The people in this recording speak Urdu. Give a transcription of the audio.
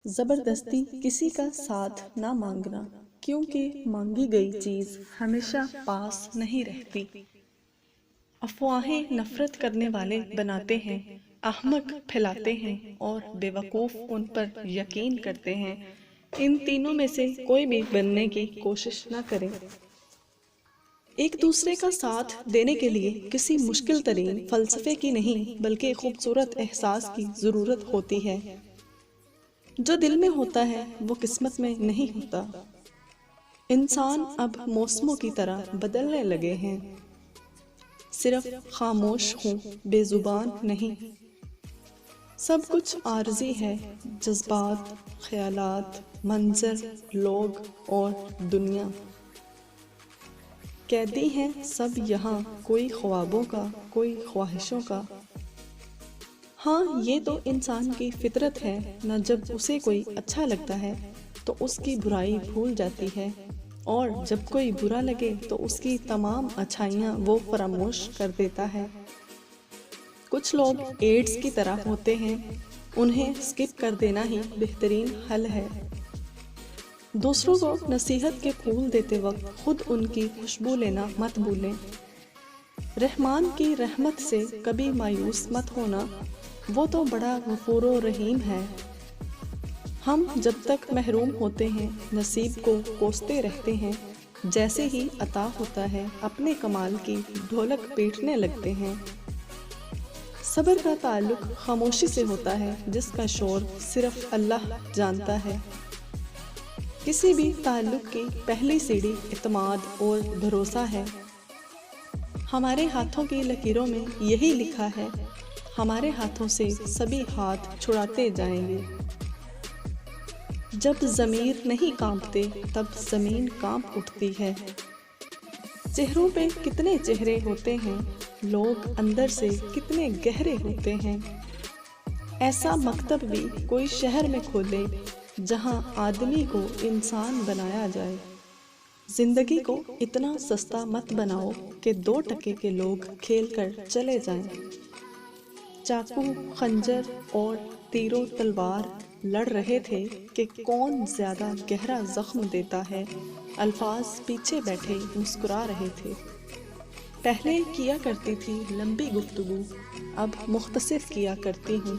زبردستی کسی کا ساتھ نہ مانگنا، کیونکہ مانگی گئی چیز ہمیشہ پاس نہیں رہتی۔ افواہیں نفرت کرنے والے بناتے ہیں، احمق پھیلاتے ہیں اور بے وقوف ان پر یقین کرتے ہیں۔ ان تینوں میں سے کوئی بھی بننے کی کوشش نہ کرے۔ ایک دوسرے کا ساتھ دینے کے لیے کسی مشکل ترین فلسفے کی نہیں بلکہ خوبصورت احساس کی ضرورت ہوتی ہے۔ جو دل میں ہوتا ہے وہ قسمت میں نہیں ہوتا۔ انسان اب موسموں کی طرح بدلنے لگے ہیں، صرف خاموش ہوں، بے زبان نہیں۔ سب کچھ عارضی ہے، جذبات، خیالات، منظر، لوگ اور دنیا۔ قیدی ہیں سب یہاں، کوئی خوابوں کا، کوئی خواہشوں کا۔ ہاں، یہ تو انسان کی فطرت ہے، نہ جب اسے کوئی اچھا لگتا ہے تو اس کی برائی بھول جاتی ہے، اور جب کوئی برا لگے تو اس کی تمام اچھائیاں وہ فراموش کر دیتا ہے۔ کچھ لوگ ایڈز کی طرح ہوتے ہیں، انہیں اسکپ کر دینا ہی بہترین حل ہے۔ دوسروں کو نصیحت کے پھول دیتے وقت خود ان کی خوشبو لینا مت بھولیں۔ رحمان کی رحمت سے کبھی مایوس مت ہونا، وہ تو بڑا غفور و رحیم ہے۔ ہم جب تک محروم ہوتے ہیں نصیب کو کوستے رہتے ہیں، جیسے ہی عطا ہوتا ہے اپنے کمال کی ڈھولک پیٹنے لگتے ہیں۔ صبر کا تعلق خاموشی سے ہوتا ہے، جس کا شور صرف اللہ جانتا ہے۔ کسی بھی تعلق کی پہلی سیڑھی اعتماد اور بھروسہ ہے۔ ہمارے ہاتھوں کی لکیروں میں یہی لکھا ہے، ہمارے ہاتھوں سے سبھی ہاتھ چھڑاتے جائیں گے۔ جب ضمیر نہیں کانپتے تب زمین کانپ اٹھتی ہے۔ چہروں پہ کتنے چہرے ہوتے ہیں، لوگ اندر سے کتنے گہرے ہوتے ہیں۔ ایسا مکتب بھی کوئی شہر میں کھولے جہاں آدمی کو انسان بنایا جائے۔ زندگی کو اتنا سستا مت بناؤ کہ 2 ٹکے کے لوگ کھیل کر چلے جائیں۔ چاقو، خنجر اور تیر و تلوار لڑ رہے تھے کہ کون زیادہ گہرا زخم دیتا ہے۔ الفاظ پیچھے بیٹھے مسکرا رہے تھے۔ پہلے کیا کرتی تھی لمبی گفتگو، اب مختصر کیا کرتی ہوں۔